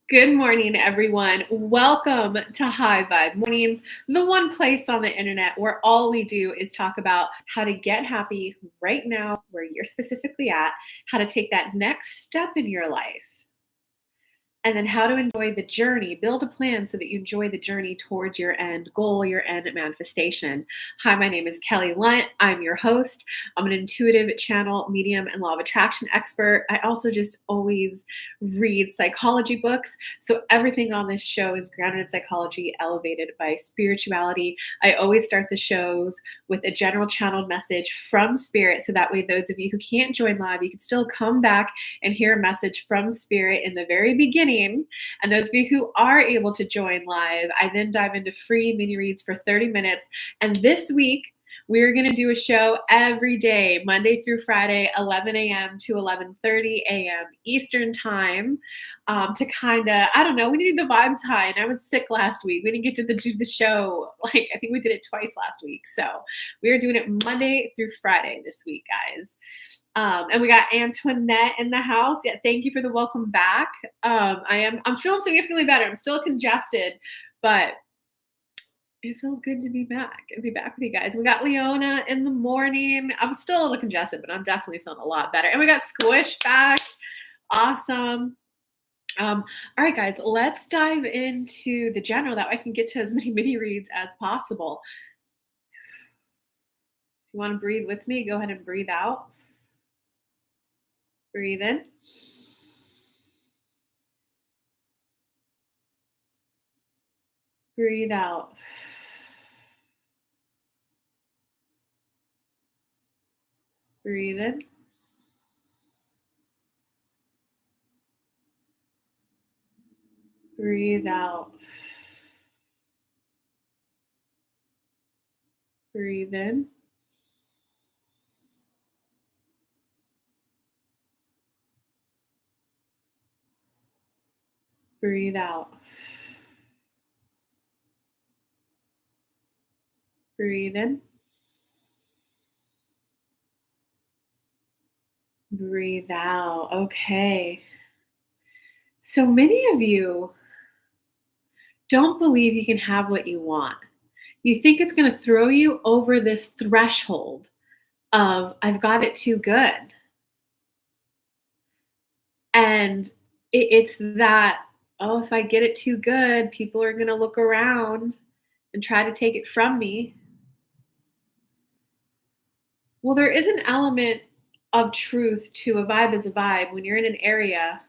Good morning, everyone. Welcome to High Vibe Mornings, the one place on the internet where all we do is talk about how to get happy right now, where you're specifically at, how to take that next step in your life, and then how to enjoy the journey. Build a plan so that you enjoy the journey towards your end goal, your end manifestation. Hi, my name is Kelly Lunt. I'm your host. I'm an intuitive channel, medium, and law of attraction expert. I also just always read psychology books. So everything on this show is grounded in psychology, elevated by spirituality. I always start the shows with a general channeled message from spirit. So that way, those of you who can't join live, you can still come back and hear a message from spirit in the very beginning. And those of you who are able to join live, I then dive into free mini reads for 30 minutes. And this week, we're going to do a show every day, Monday through Friday, 11 a.m. to 11:30 a.m. Eastern time, to kind of, I don't know, we need the vibes high. And I was sick last week. We didn't get to do the show. Like, I think we did it twice last week. So we are doing it Monday through Friday this week, guys. And we got Antoinette in the house. Yeah, thank you for the welcome back. I'm feeling significantly better. I'm still congested, but it feels good to be back and be back with you guys. We got Leona in the morning. I'm still a little congested, but I'm definitely feeling a lot better. And we got Squish back. Awesome. All right, guys, let's dive into the general. That way I can get to as many mini reads as possible. If you want to breathe with me, go ahead and breathe out. Breathe in. Breathe out. Breathe in. Breathe out. Breathe in. Breathe out. Breathe in. Breathe out. Okay. So many of you don't believe you can have what you want. You think it's going to throw you over this threshold of, I've got it too good. And it's that, oh, if I get it too good, people are going to look around and try to take it from me. Well, there is an element of truth to a vibe is a vibe. When you're in an area,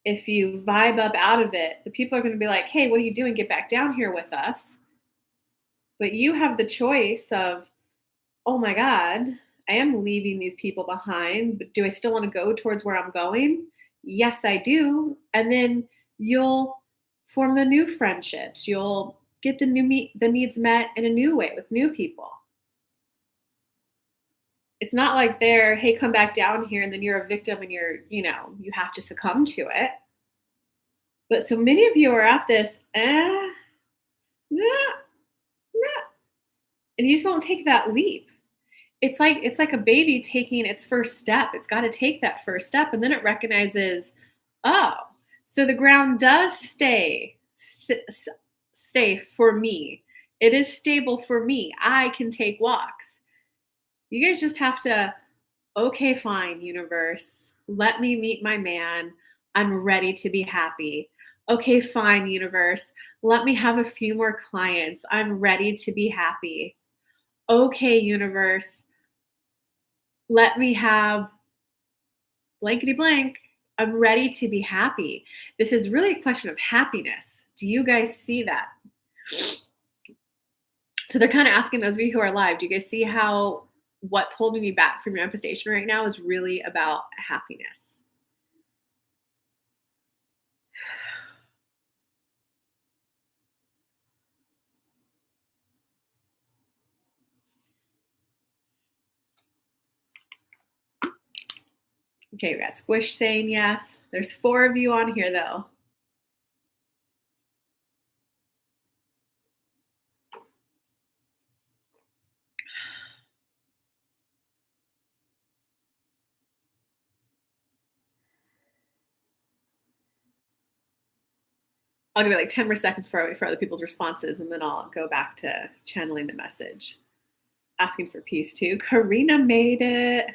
if you vibe up out of it, the people are going to be like, hey, what are you doing? Get back down here with us. But you have the choice of, oh my God, I am leaving these people behind, but do I still want to go towards where I'm going? Yes, I do. And then you'll form the new friendships. You'll get the needs met in a new way with new people. It's not like they're, hey, come back down here, and then you're a victim and you have to succumb to it. But so many of you are at this, nah, nah, and you just won't take that leap. It's like a baby taking its first step. It's got to take that first step, and then it recognizes, oh, so the ground does stay for me. It is stable for me. I can take walks. You guys just have to, okay, fine, universe. Let me meet my man. I'm ready to be happy. Okay, fine, universe. Let me have a few more clients. I'm ready to be happy. Okay, universe. Let me have blankety blank. I'm ready to be happy. This is really a question of happiness. Do you guys see that? So they're kind of asking those of you who are live, do you guys see how what's holding you back from manifestation right now is really about happiness? Okay, we got Squish saying yes. There's 4 of you on here, though. I'll give it like 10 more seconds for other people's responses, and then I'll go back to channeling the message. Asking for peace too. Karina made it.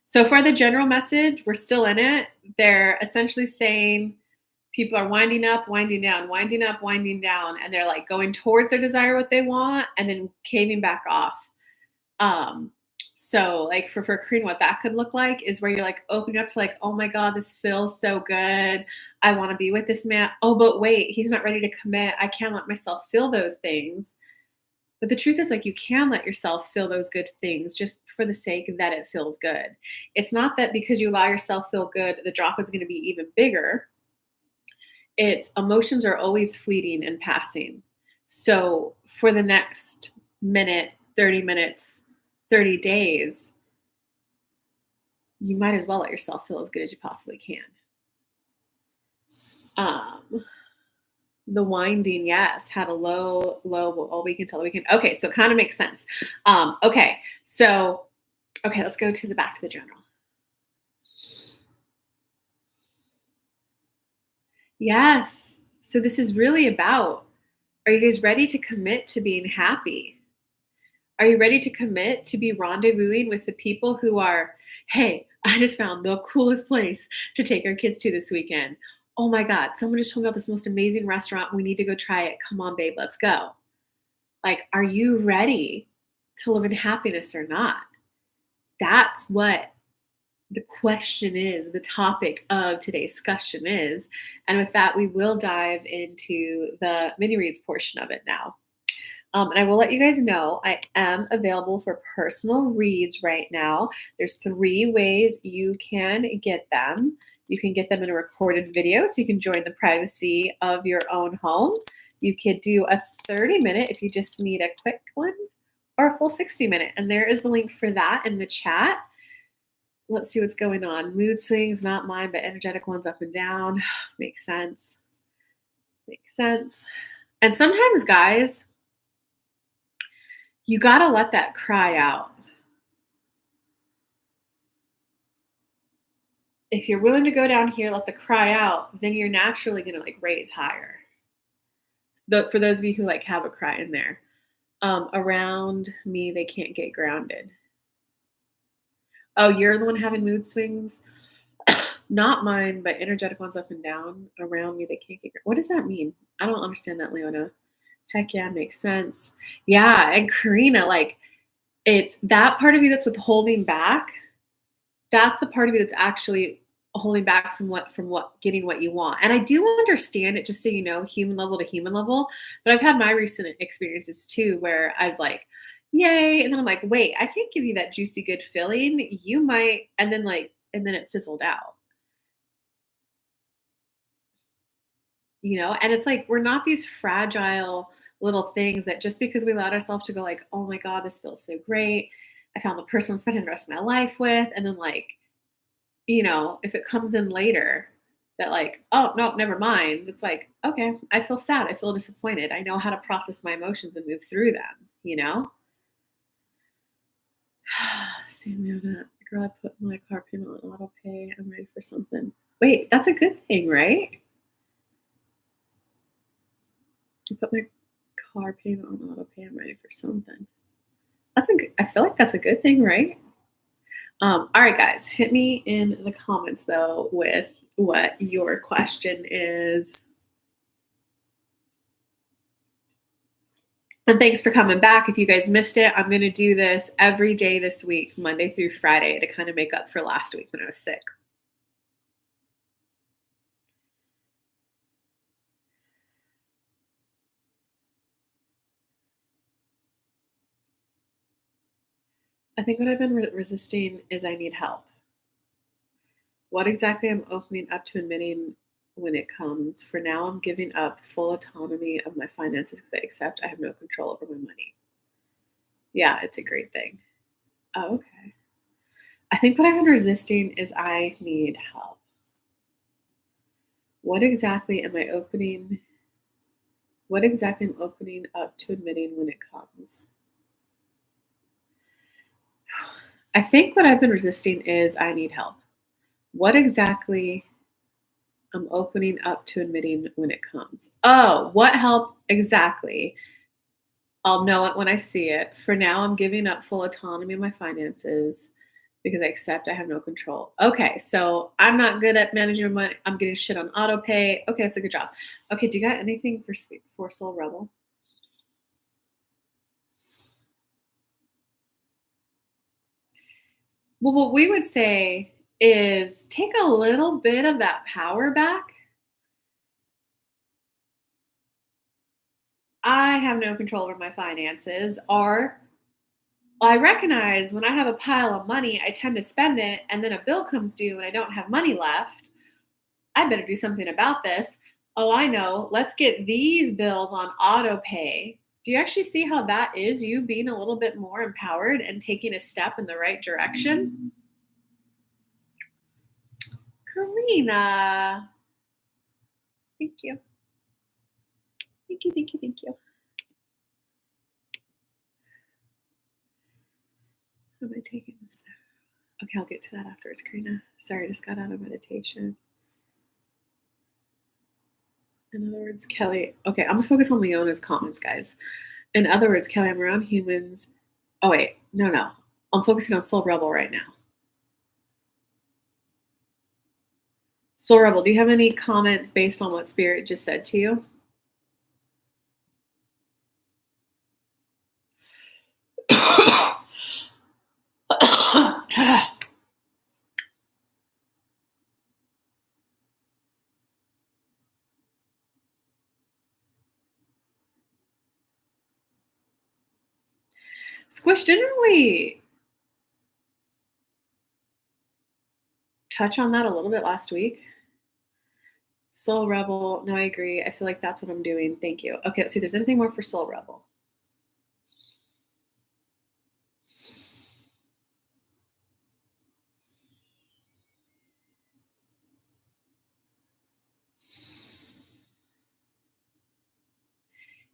So for the general message, we're still in it. They're essentially saying people are winding up, winding down, winding up, winding down, and they're like going towards their desire, what they want, and then caving back off. So like for Karina, what that could look like is where you're like opening up to like, oh my God, this feels so good. I want to be with this man. Oh, but wait, he's not ready to commit. I can't let myself feel those things. But the truth is, like, you can let yourself feel those good things just for the sake that it feels good. It's not that because you allow yourself feel good, the drop is going to be even bigger. It's emotions are always fleeting and passing. So for the next minute, 30 minutes, 30 days, you might as well let yourself feel as good as you possibly can. The winding, yes, had a low, all we can tell the weekend. Okay, so it kind of makes sense. Okay, let's go to the back to the general. Yes. So this is really about, are you guys ready to commit to being happy? Are you ready to commit to be rendezvousing with the people who are, hey, I just found the coolest place to take our kids to this weekend. Oh my God, someone just told me about this most amazing restaurant. We need to go try it. Come on, babe, let's go. Like, are you ready to live in happiness or not? That's what the question is, the topic of today's discussion is. And with that, we will dive into the mini reads portion of it now. And I will let you guys know I am available for personal reads right now. There's 3 ways you can get them. You can get them in a recorded video, so you can join the privacy of your own home. You could do a 30-minute if you just need a quick one, or a full 60-minute. And there is the link for that in the chat. Let's see what's going on. Mood swings, not mine, but energetic ones up and down. Makes sense. Makes sense. And sometimes, guys, you got to let that cry out. If you're willing to go down here, let the cry out, then you're naturally going to like raise higher. For those of you who like have a cry in there, around me, they can't get grounded. Oh, you're the one having mood swings? Not mine, but energetic ones up and down. Around me, they can't get grounded. What does that mean? I don't understand that, Leona. Heck yeah, makes sense. Yeah, and Karina, like, it's that part of you that's withholding back. That's the part of you that's actually holding back from what getting what you want. And I do understand it, just so you know, human level to human level. But I've had my recent experiences too, where I've like, yay, and then I'm like, wait, I can't give you that juicy good feeling. You might, and then it fizzled out. You know, and it's like we're not these fragile little things that just because we allowed ourselves to go like, oh my God, this feels so great. I found the person I'm spending the rest of my life with, and then like, you know, if it comes in later that like, oh, no, never mind. It's like, okay, I feel sad. I feel disappointed. I know how to process my emotions and move through them, you know? Samuel, girl, I put my car payment on auto pay. I'm ready for something. Wait, that's a good thing, right? I put my car payment on auto pay. I'm ready for something. I feel like that's a good thing, right? All right, guys, hit me in the comments though with what your question is. And thanks for coming back. If you guys missed it, I'm going to do this every day this week, Monday through Friday, to kind of make up for last week when I was sick. I think what I've been resisting is I need help. What exactly I'm opening up to admitting when it comes. For now, I'm giving up full autonomy of my finances because I accept I have no control over my money. Yeah, it's a great thing. Oh, okay. I think what I've been resisting is I need help. What exactly am I opening? What exactly am I opening up to admitting when it comes? I think what I've been resisting is I need help. What exactly I'm opening up to admitting when it comes. Oh, what help exactly? I'll know it when I see it. For now, I'm giving up full autonomy of my finances because I accept I have no control. Okay, so I'm not good at managing money. I'm getting shit on auto pay. Okay, that's a good job. Okay, do you got anything for Soul Rebel? Well, what we would say is take a little bit of that power back. I have no control over my finances, or I recognize when I have a pile of money, I tend to spend it, and then a bill comes due and I don't have money left. I better do something about this. Oh, I know. Let's get these bills on auto pay. Do you actually see how that is you being a little bit more empowered and taking a step in the right direction? Karina, thank you. Thank you, thank you, thank you. How am I taking this now? Okay, I'll get to that afterwards, Karina. Sorry, I just got out of meditation. In other words, Kelly, okay, I'm gonna focus on Leona's comments, guys. In other words, Kelly, I'm around humans. Oh, wait, no. I'm focusing on Soul Rebel right now. Soul Rebel, do you have any comments based on what Spirit just said to you? Squish, didn't we touch on that a little bit last week? Soul Rebel, no, I agree. I feel like that's what I'm doing. Thank you. Okay, let's see if there's anything more for Soul Rebel.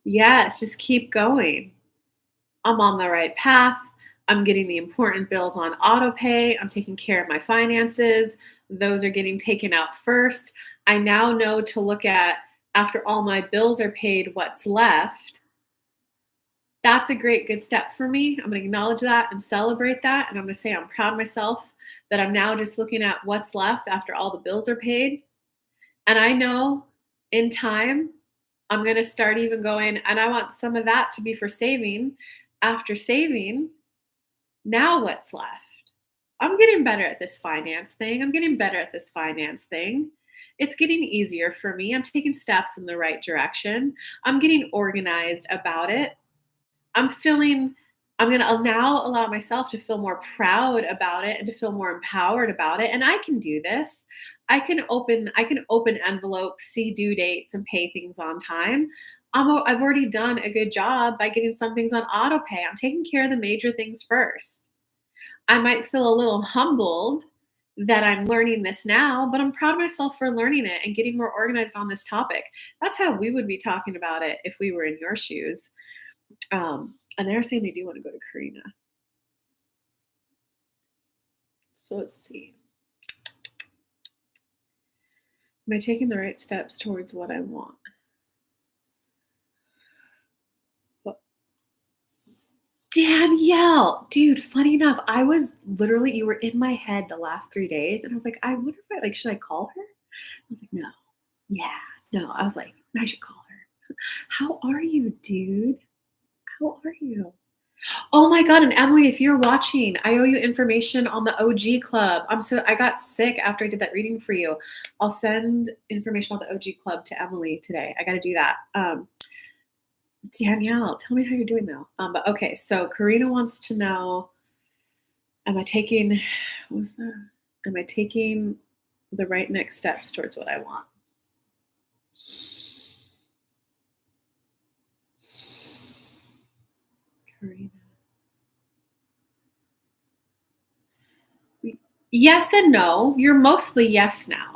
Yes, just keep going. I'm on the right path. I'm getting the important bills on auto pay. I'm taking care of my finances. Those are getting taken out first. I now know to look at, after all my bills are paid, what's left. That's a great, good step for me. I'm going to acknowledge that and celebrate that. And I'm going to say I'm proud of myself that I'm now just looking at what's left after all the bills are paid. And I know in time, I'm going to start even going, and I want some of that to be for saving. After saving, now what's left? I'm getting better at this finance thing. I'm getting better at this finance thing. It's getting easier for me. I'm taking steps in the right direction. I'm getting organized about it. I'm going to now allow myself to feel more proud about it and to feel more empowered about it. And I can do this. I can open envelopes, see due dates, and pay things on time. I've already done a good job by getting some things on auto pay. I'm taking care of the major things first. I might feel a little humbled that I'm learning this now, but I'm proud of myself for learning it and getting more organized on this topic. That's how we would be talking about it if we were in your shoes. And they're saying they do want to go to Karina. So let's see. Am I taking the right steps towards what I want? Danielle, dude, funny enough, I was literally, you were in my head the last 3 days, and I was like, I wonder if should I call her? I was like, no. Yeah, no. I was like, I should call her. How are you, dude? How are you? Oh my God. And Emily, if you're watching, I owe you information on the OG Club. I got sick after I did that reading for you. I'll send information about the OG Club to Emily today. I got to do that. Danielle, tell me how you're doing though. But okay, so Karina wants to know, am I taking the right next steps towards what I want? Karina. Yes and no. You're mostly yes now.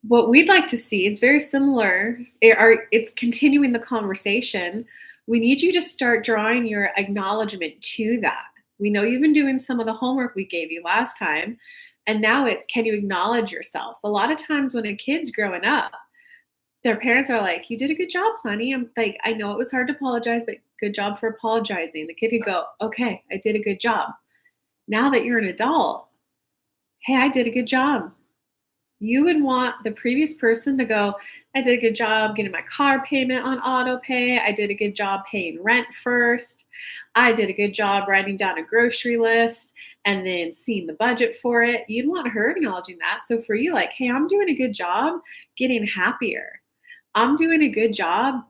What we'd like to see, it's very similar. It's continuing the conversation. We need you to start drawing your acknowledgement to that. We know you've been doing some of the homework we gave you last time, And now it's, can you acknowledge yourself? A lot of times when a kid's growing up, their parents are like, "You did a good job, honey." I'm like, "I know it was hard to apologize, but good job for apologizing." The kid could go, "Okay, I did a good job." Now that you're an adult, "Hey, I did a good job." You would want the previous person to go, "I did a good job getting my car payment on auto pay. I did a good job paying rent first. I did a good job writing down a grocery list and then seeing the budget for it." You'd want her acknowledging that. So for you, like, "Hey, I'm doing a good job getting happier. I'm doing a good job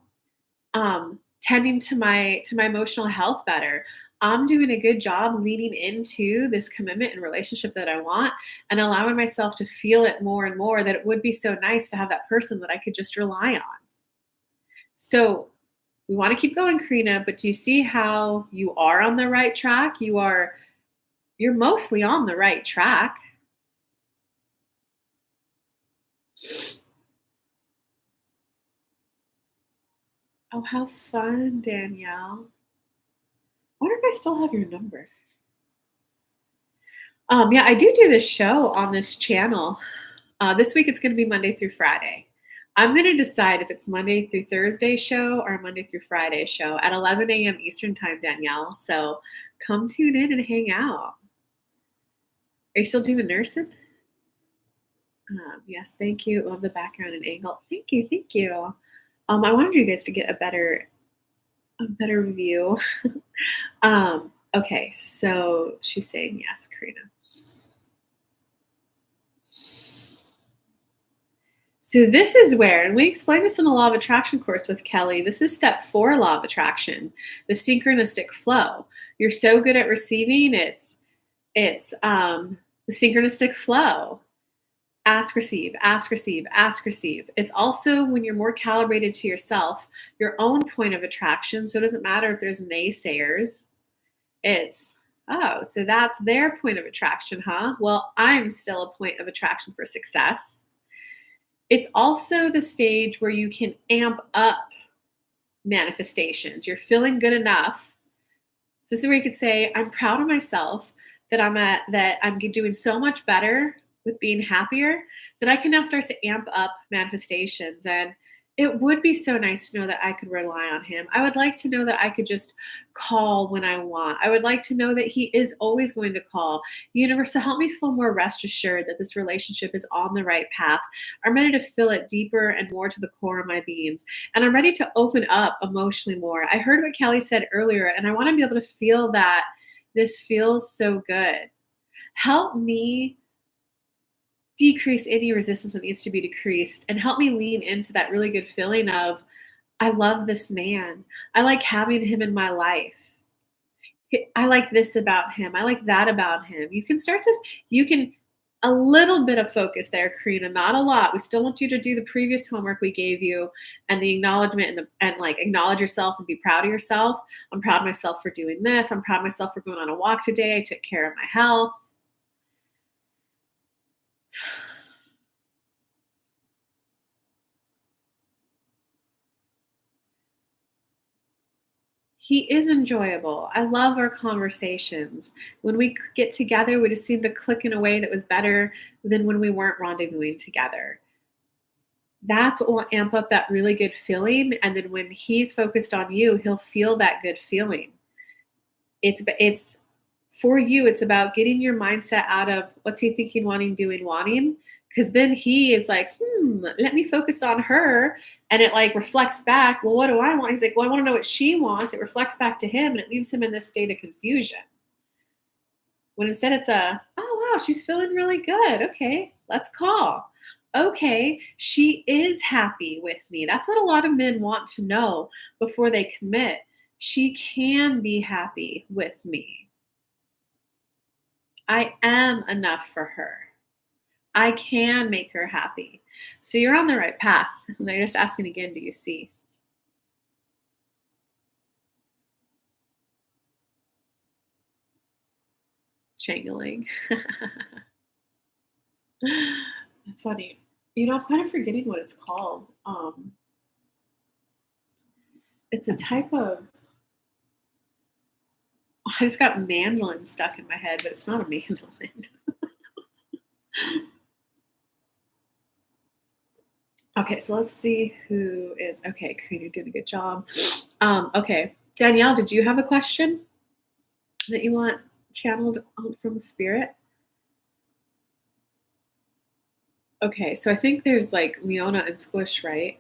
tending to my emotional health better. I'm doing a good job leaning into this commitment and relationship that I want and allowing myself to feel it more and more, that it would be so nice to have that person that I could just rely on." So we want to keep going, Karina, but do you see how you are on the right track? You're mostly on the right track. Oh, how fun, Danielle. I wonder if I still have your number. Yeah, I do this show on this channel. This week it's going to be Monday through Friday. I'm going to decide if it's Monday through Thursday show or Monday through Friday show at 11 a.m. Eastern time, Danielle. So come tune in and hang out. Are you still doing nursing? Yes, thank you. Love the background and angle. Thank you, thank you. I wanted you guys to get a better view. Okay, so she's saying yes, Karina. So this is where, and we explain this in the Law of Attraction course with Kelly. This is step 4, Law of Attraction, the synchronistic flow. You're so good at receiving. It's the synchronistic flow. Ask, receive, ask, receive, ask, receive. It's also when you're more calibrated to yourself, your own point of attraction. So it doesn't matter if there's naysayers. It's, oh, so that's their point of attraction, huh? Well, I'm still a point of attraction for success. It's also the stage where you can amp up manifestations. You're feeling good enough. So this is where you could say, I'm proud of myself that I'm doing so much better with being happier that I can now start to amp up manifestations. And it would be so nice to know that I could rely on him. I would like to know that I could just call when I want. I would like to know that he is always going to call. Universe, to help me feel more rest assured that this relationship is on the right path. I'm ready to feel it deeper and more to the core of my beings. And I'm ready to open up emotionally more. I heard what Kelly said earlier, and I want to be able to feel that this feels so good. Help me decrease any resistance that needs to be decreased and help me lean into that really good feeling of, I love this man. I like having him in my life. I like this about him. I like that about him. You can, a little bit of focus there, Karina, not a lot. We still want you to do the previous homework we gave you and the acknowledgement and like acknowledge yourself and be proud of yourself. I'm proud of myself for doing this. I'm proud of myself for going on a walk today. I took care of my health. He is enjoyable. I love our conversations. When we get together, we just seem to click in a way that was better than when we weren't rendezvousing together. That's what will amp up that really good feeling. And then when he's focused on you, he'll feel that good feeling. It's for you, it's about getting your mindset out of what's he thinking, wanting, doing, wanting. Because then he is like, let me focus on her. And it like reflects back, well, what do I want? He's like, well, I want to know what she wants. It reflects back to him and it leaves him in this state of confusion. When instead it's oh, wow, she's feeling really good. Okay, let's call. Okay, she is happy with me. That's what a lot of men want to know before they commit. She can be happy with me. I am enough for her. I can make her happy. So you're on the right path. And they're just asking again, do you see? Changling. That's funny. I'm kind of forgetting what it's called. It's a type of, I just got mandolin stuck in my head, but it's not a mandolin. Okay, so let's see who is okay. Karina did a good job. Okay, Danielle, did you have a question that you want channeled on from spirit? Okay, so I think there's like Leona and Squish, right?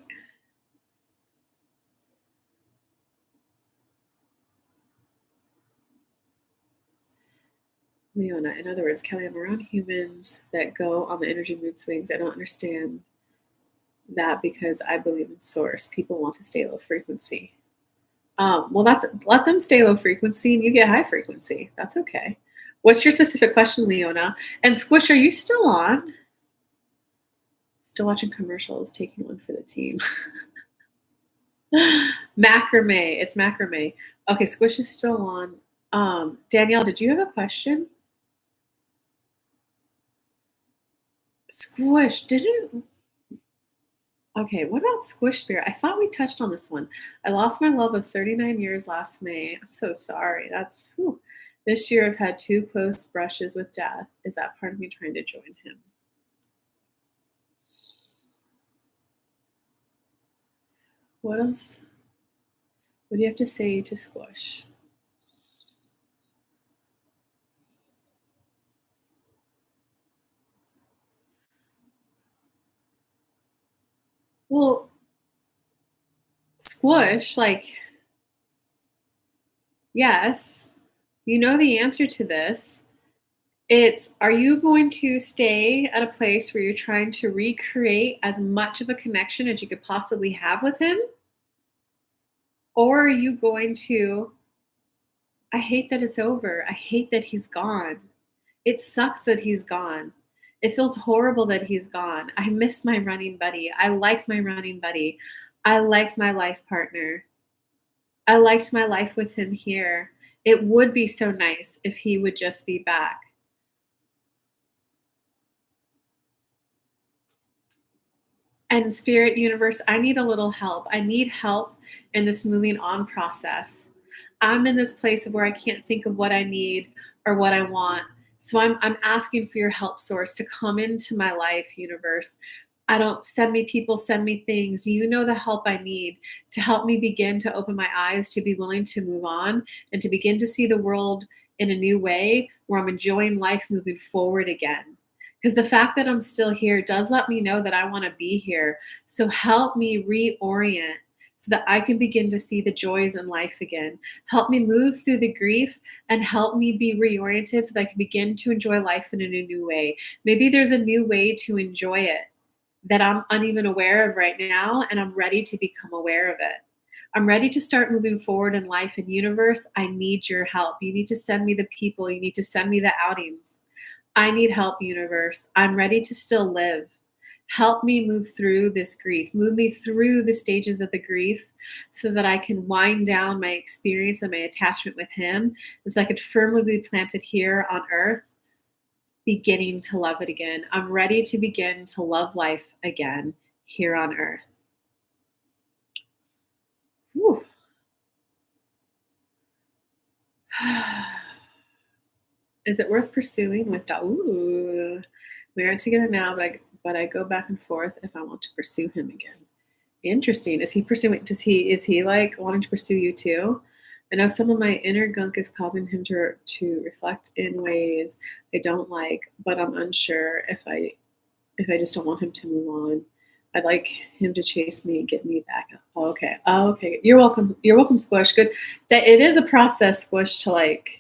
Leona, in other words, Kelly, I'm around humans that go on the energy mood swings. I don't understand that because I believe in source. People want to stay low frequency. Well, that's let them stay low frequency and you get high frequency. That's okay. What's your specific question, Leona? And Squish, are you still on? Still watching commercials, taking one for the team. Macrame. It's macrame. Okay, Squish is still on. Danielle, did you have a question? Squish, didn't okay, what about Squish Spirit? I thought we touched on this one. I lost my love of 39 years last May. I'm so sorry. That's whew. This year I've had two close brushes with death. Is that part of me trying to join him? What else? What do you have to say to Squish? Well, Squish, like, yes, you know the answer to this. It's are you going to stay at a place where you're trying to recreate as much of a connection as you could possibly have with him? Or are you going to, I hate that it's over. I hate that he's gone. It sucks that he's gone. It feels horrible that he's gone. I miss my running buddy. I like my running buddy. I like my life partner. I liked my life with him here. It would be so nice if he would just be back. And spirit universe, I need a little help. I need help in this moving on process. I'm in this place of where I can't think of what I need or what I want. So I'm asking for your help source to come into my life, universe. I don't send me people, send me things. You know the help I need to help me begin to open my eyes to be willing to move on and to begin to see the world in a new way where I'm enjoying life moving forward again. Because the fact that I'm still here does let me know that I want to be here. So help me reorient so that I can begin to see the joys in life again. Help me move through the grief and help me be reoriented so that I can begin to enjoy life in a new way. Maybe there's a new way to enjoy it that I'm uneven aware of right now, and I'm ready to become aware of it. I'm ready to start moving forward in life and universe. I need your help. You need to send me the people. You need to send me the outings. I need help, universe. I'm ready to still live. Help me move through this grief. Move me through the stages of the grief so that I can wind down my experience and my attachment with him so I could firmly be planted here on earth, beginning to love it again. I'm ready to begin to love life again here on earth. Whew. Is it worth pursuing with ooh, we aren't together now, but I go back and forth if I want to pursue him again. Interesting. Is he pursuing? Is he like wanting to pursue you too? I know some of my inner gunk is causing him to reflect in ways I don't like, but I'm unsure if I just don't want him to move on. I'd like him to chase me and get me back up. Oh, okay. Oh, okay. You're welcome. You're welcome, Squish. Good. That it is a process, Squish, to like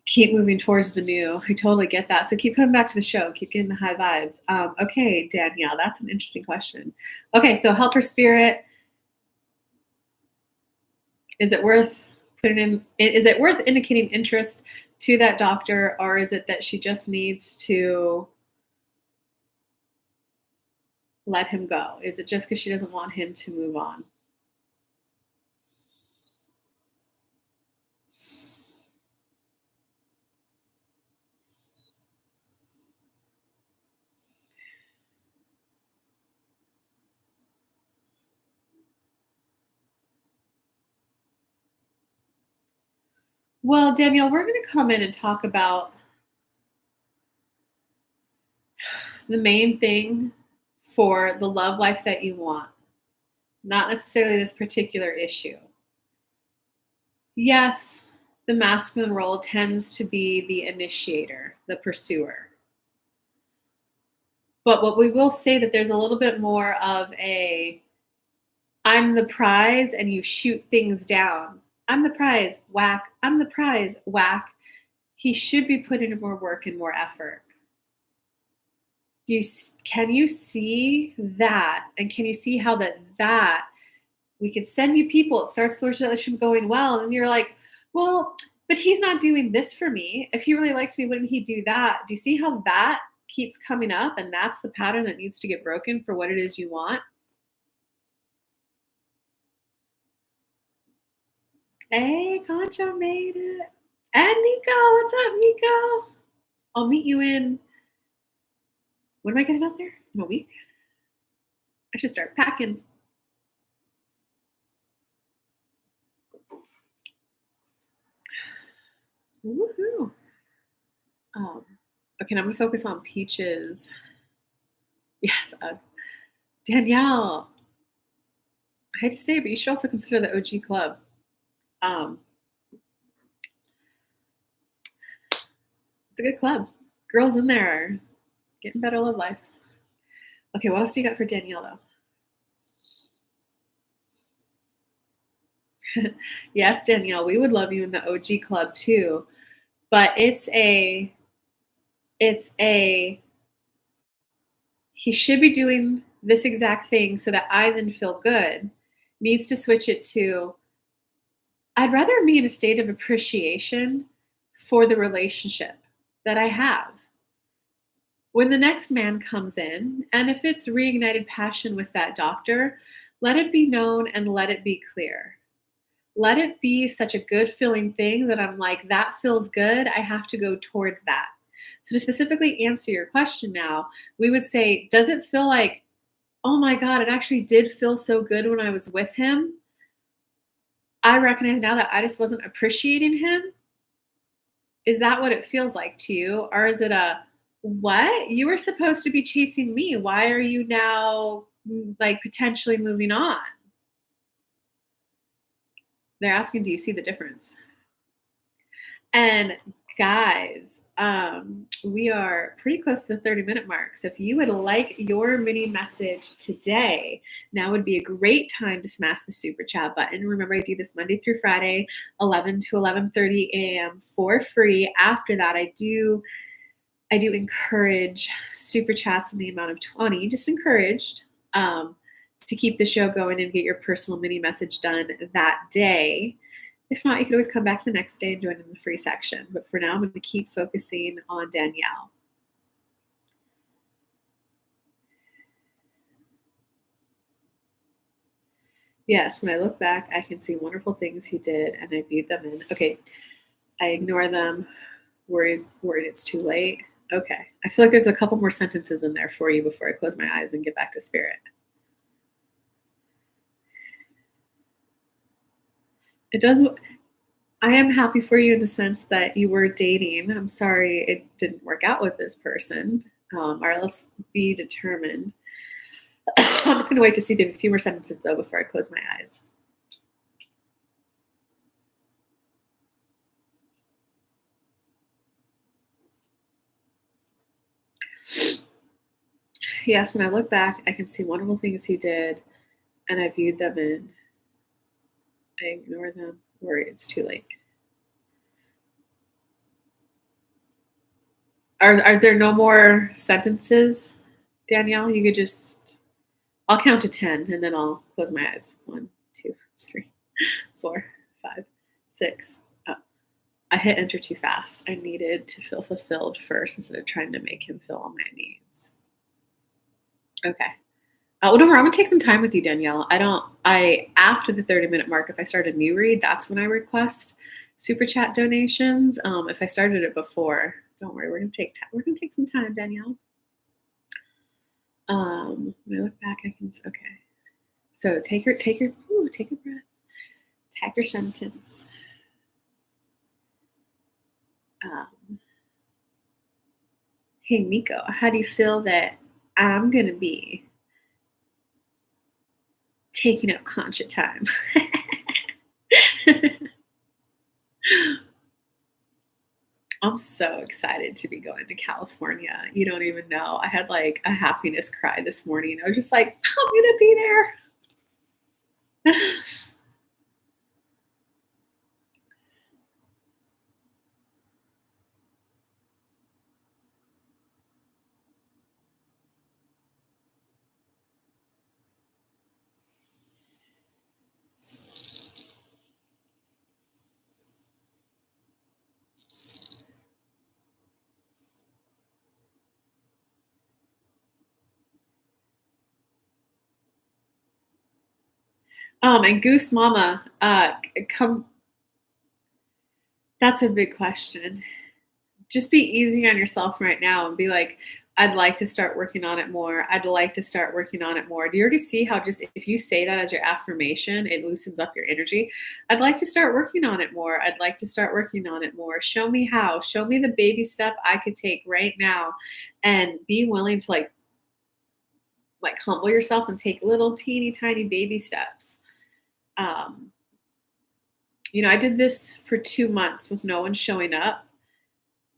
keep moving towards the new. I totally get that. So keep coming back to the show. Keep getting the high vibes. Okay, Danielle, that's an interesting question. Okay, so helper spirit, is it worth putting in? Is it worth indicating interest to that doctor, or is it that she just needs to let him go? Is it just because she doesn't want him to move on? Well, Danielle, we're going to come in and talk about the main thing for the love life that you want, not necessarily this particular issue. Yes, the masculine role tends to be the initiator, the pursuer. But what we will say that there's a little bit more of a I'm the prize and you shoot things down. I'm the prize, whack. I'm the prize, whack. He should be putting in more work and more effort. Can you see that? And can you see how that we could send you people, it starts the relationship going well, and you're like, well, but he's not doing this for me. If he really liked me, wouldn't he do that? Do you see how that keeps coming up? And that's the pattern that needs to get broken for what it is you want. Hey, Concha made it. And Nico, what's up, Nico? I'll meet you in, when am I getting out there? In a week? I should start packing. Woohoo. Okay, now I'm going to focus on Peaches. Yes, Danielle. I hate to say it, but you should also consider the OG Club. It's a good club. Girls in there are getting better love lives. Okay, what else do you got for Danielle, though? Yes, Danielle, we would love you in the OG Club too. But he should be doing this exact thing so that I then feel good. Needs to switch it to, I'd rather be in a state of appreciation for the relationship that I have. When the next man comes in, and if it's reignited passion with that doctor, let it be known and let it be clear. Let it be such a good feeling thing that I'm like, that feels good. I have to go towards that. So to specifically answer your question now, we would say, does it feel like, oh my God, it actually did feel so good when I was with him? I recognize now that I just wasn't appreciating him. Is that what it feels like to you? Or is it a, what? You were supposed to be chasing me. Why are you now like potentially moving on? They're asking, do you see the difference? And guys, we are pretty close to the 30-minute mark. So if you would like your mini message today, now would be a great time to smash the super chat button. Remember, I do this Monday through Friday, 11 to 11:30 a.m. for free. After that, I do encourage super chats in the amount of 20, just encouraged, to keep the show going and get your personal mini message done that day. If not, you can always come back the next day and join in the free section. But for now, I'm going to keep focusing on Danielle. Yes, when I look back, I can see wonderful things he did, and I viewed them in. Okay, I ignore them, worried it's too late. Okay, I feel like there's a couple more sentences in there for you before I close my eyes and get back to spirit. It does. I am happy for you in the sense that you were dating. I'm sorry it didn't work out with this person. All right, let's be determined. I'm just going to wait to see if you have a few more sentences, though, before I close my eyes. Yes, when I look back, I can see wonderful things he did, and I viewed them in. I ignore them, worry it's too late. Are there no more sentences, Danielle? You could just, I'll count to 10, and then I'll close my eyes. 1, 2, 3, 4, 5, 6. Oh, I hit enter too fast. I needed to feel fulfilled first instead of trying to make him feel all my needs. Okay. Well, don't worry, I'm gonna take some time with you, Danielle. After the 30-minute mark, if I start a new read, that's when I request super chat donations. If I started it before, don't worry, we're gonna take some time, Danielle. When I look back, I can, okay. So take a breath, tag your sentence. Hey, Nico, how do you feel that I'm going to be taking up concha time? I'm so excited to be going to California. You don't even know. I had like a happiness cry this morning. I was just like, I'm going to be there. And Goose Mama, come. That's a big question. Just be easy on yourself right now and be like, I'd like to start working on it more. I'd like to start working on it more. Do you already see how just if you say that as your affirmation, it loosens up your energy? I'd like to start working on it more. I'd like to start working on it more. Show me how. Show me the baby step I could take right now and be willing to like humble yourself and take little teeny tiny baby steps. Um, I did this for 2 months with no one showing up.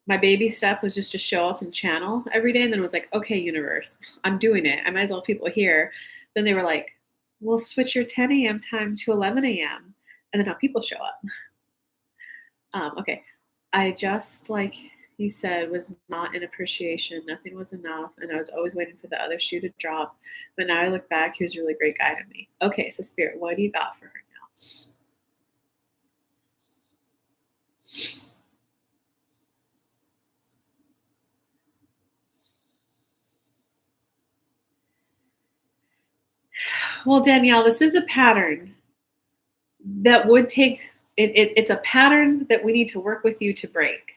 My baby step was just to show up and channel every day. And then it was like, okay, universe, I'm doing it. I might as well have people here. Then they were like, we'll switch your 10 a.m. time to 11 a.m. And then how people show up. Okay. I just, like you said, was not in appreciation. Nothing was enough. And I was always waiting for the other shoe to drop. But now I look back, he was a really great guy to me. Okay. So, Spirit, what do you got for her now? Well, Danielle, this is a pattern that would take it's a pattern that we need to work with you to break.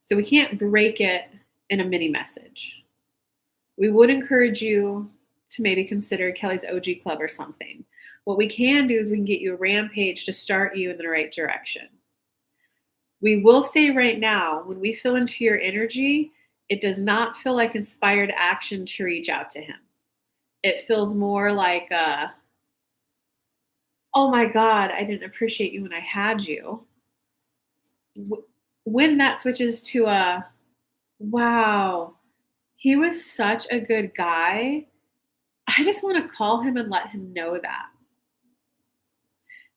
So we can't break it in a mini message. We would encourage you to maybe consider Kelly's OG Club or something. What we can do is we can get you a rampage to start you in the right direction. We will say right now, when we feel into your energy, it does not feel like inspired action to reach out to him. It feels more like oh my God, I didn't appreciate you when I had you. When that switches to a, wow, he was such a good guy. I just want to call him and let him know that.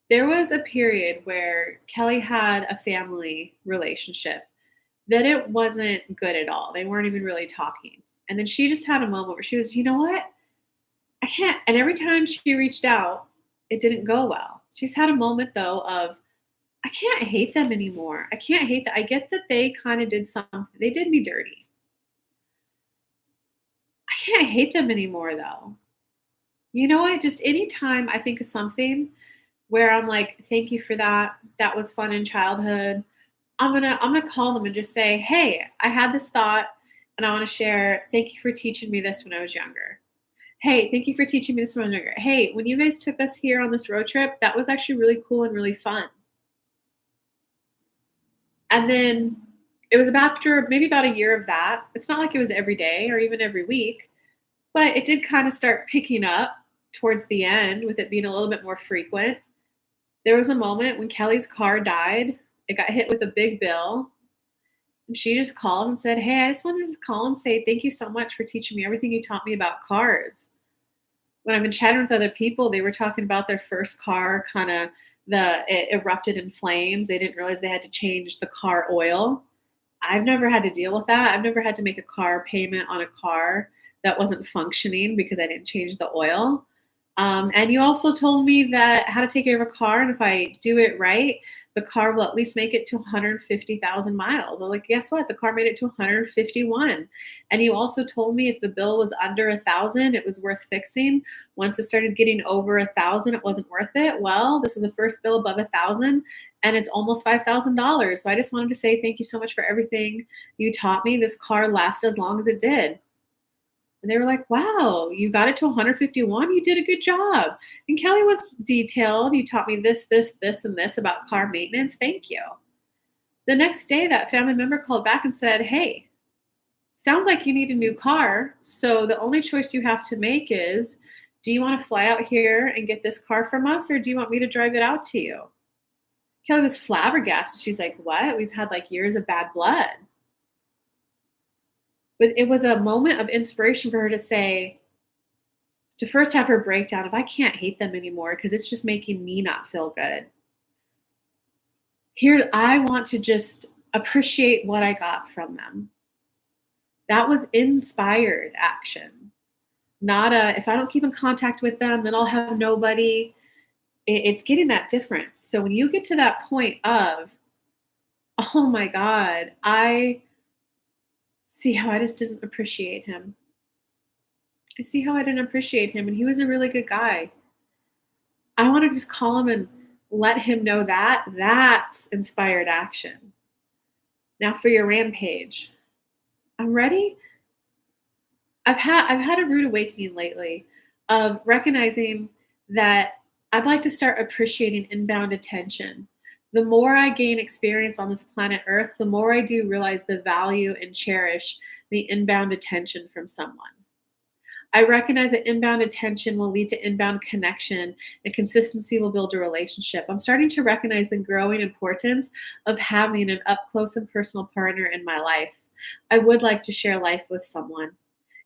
There was a period where Kelly had a family relationship that it wasn't good at all. They weren't even really talking. And then she just had a moment where she was, you know what? I can't. And every time she reached out, it didn't go well. She's had a moment though of, I can't hate them anymore. I can't hate that. I get that they kind of did something. They did me dirty. I can't hate them anymore though. You know what? Just anytime I think of something where I'm like, thank you for that. That was fun in childhood. I'm gonna call them and just say, hey, I had this thought and I want to share. Thank you for teaching me this when I was younger. Hey, thank you for teaching me this when I was younger. Hey, when you guys took us here on this road trip, that was actually really cool and really fun. And then it was after maybe about a year of that. It's not like it was every day or even every week, but it did kind of start picking up towards the end with it being a little bit more frequent. There was a moment when Kelly's car died. It got hit with a big bill. And she just called and said, hey, I just wanted to call and say thank you so much for teaching me everything you taught me about cars. When I've been chatting with other people, they were talking about their first car, it erupted in flames. They didn't realize they had to change the car oil. I've never had to deal with that. I've never had to make a car payment on a car that wasn't functioning because I didn't change the oil. And you also told me that how to take care of a car, and if I do it right, the car will at least make it to 150,000 miles. I'm like, guess what? The car made it to 151. And you also told me if the bill was under 1,000, it was worth fixing. Once it started getting over 1,000, it wasn't worth it. Well, this is the first bill above 1,000, and it's almost $5,000. So I just wanted to say thank you so much for everything you taught me. This car lasted as long as it did. And they were like, wow, you got it to 151. You did a good job. And Kelly was detailed. You taught me this, this, this, and this about car maintenance. Thank you. The next day, that family member called back and said, hey, Sounds like you need a new car. So the only choice you have to make is, do you want to fly out here and get this car from us, or do you want me to drive it out to you? Kelly was flabbergasted. She's like, what? We've had like years of bad blood. But it was a moment of inspiration for her to say, to first have her breakdown of, I can't hate them anymore because it's just making me not feel good. Here, I want to just appreciate what I got from them. That was inspired action, not a, if I don't keep in contact with them, then I'll have nobody. It's getting that difference. So when you get to that point of, oh my God, I see how I just didn't appreciate him. I see how I didn't appreciate him. And he was a really good guy. I want to just call him and let him know that that's inspired action. Now for your rampage. I'm ready. I've had a rude awakening lately of recognizing that I'd like to start appreciating inbound attention. The more I gain experience on this planet Earth, the more I do realize the value and cherish the inbound attention from someone. I recognize that inbound attention will lead to inbound connection, and consistency will build a relationship. I'm starting to recognize the growing importance of having an up close and personal partner in my life. I would like to share life with someone.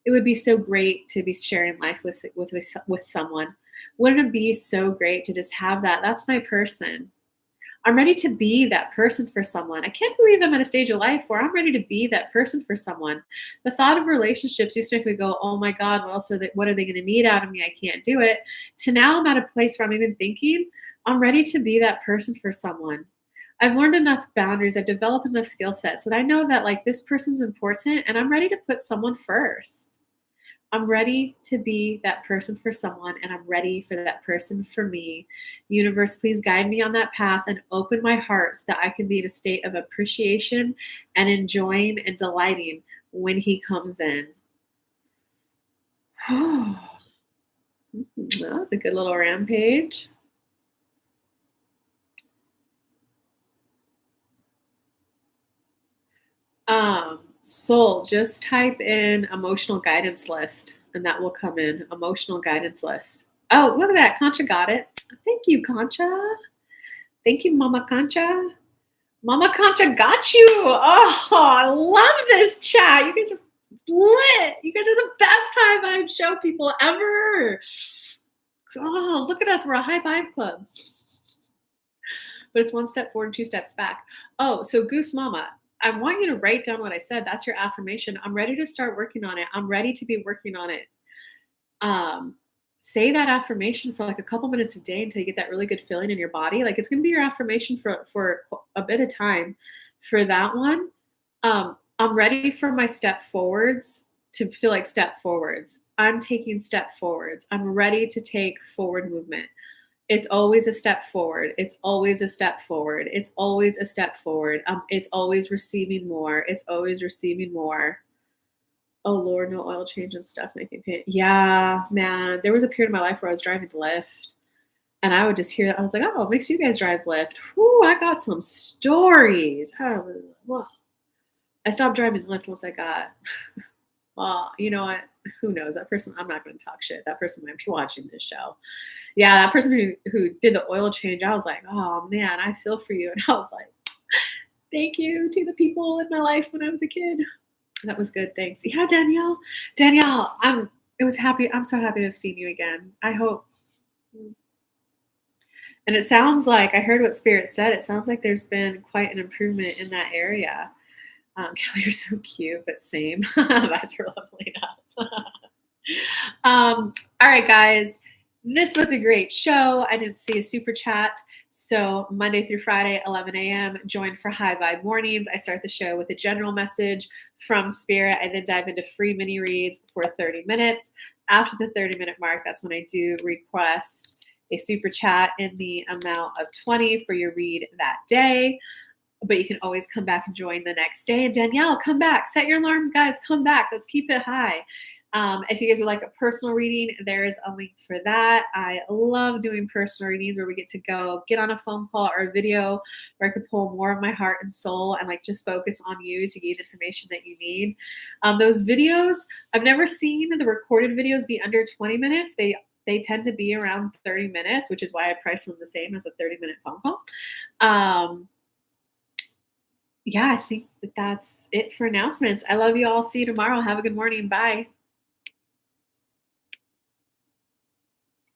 It would be so great to be sharing life with someone. Wouldn't it be so great to just have that? That's my person. I'm ready to be that person for someone. I can't believe I'm at a stage of life where I'm ready to be that person for someone. The thought of relationships used to make me go, oh my God, what are they going to need out of me? I can't do it. To now I'm at a place where I'm even thinking, I'm ready to be that person for someone. I've learned enough boundaries. I've developed enough skill sets that I know that like this person's important and I'm ready to put someone first. I'm ready to be that person for someone, and I'm ready for that person for me. Universe, please guide me on that path and open my heart so that I can be in a state of appreciation and enjoying and delighting when he comes in. That was a good little rampage. Soul, just type in emotional guidance list and that will come in. Emotional guidance list. Oh, look at that. Concha got it. Thank you, Concha. Thank you, Mama Concha. Mama Concha got you. Oh, I love this chat. You guys are lit. You guys are the best high vibe show people ever. Oh, look at us. We're a high vibe club. But it's one step forward and two steps back. Oh, so Goose Mama, I want you to write down what I said. That's your affirmation. I'm ready to start working on it. I'm ready to be working on it. Say that affirmation for like a couple minutes a day until you get that really good feeling in your body. Like it's going to be your affirmation for a bit of time. For that one, I'm ready for my step forwards to feel like step forwards. I'm taking step forwards. I'm ready to take forward movement. It's always a step forward. It's always a step forward. It's always a step forward. It's always receiving more. It's always receiving more. Oh Lord, no oil change and stuff making pain. Yeah, man. There was a period in my life where I was driving Lyft and I would just hear, I was like, oh, it makes you guys drive Lyft. Whoo, I got some stories. Whoa. I stopped driving Lyft once I got, well, you know what? Who knows? That person, I'm not going to talk shit. That person might be watching this show. Yeah, that person who did the oil change, I was like, oh man, I feel for you. And I was like, thank you to the people in my life when I was a kid. That was good. Thanks. Yeah, Danielle, I'm so happy to have seen you again. I hope. And it sounds like, I heard what Spirit said. It sounds like there's been quite an improvement in that area. Kelly, you're so cute, but same. That's your lovely All right, guys. This was a great show. I didn't see a super chat. So Monday through Friday, 11 a.m., join for High Vibe Mornings. I start the show with a general message from Spirit. I then dive into free mini reads for 30 minutes. After the 30-minute mark, that's when I do request a super chat in the amount of 20 for your read that day. But you can always come back and join the next day. And Danielle, come back. Set your alarms, guys. Come back. Let's keep it high. If you guys would like a personal reading, there's a link for that. I love doing personal readings where we get to go get on a phone call or a video where I could pull more of my heart and soul and like just focus on you to get information that you need. Those videos, I've never seen the recorded videos be under 20 minutes. They tend to be around 30 minutes, which is why I price them the same as a 30-minute phone call. Yeah, I think that's it for announcements. I love you all. See you tomorrow. Have a good morning. Bye.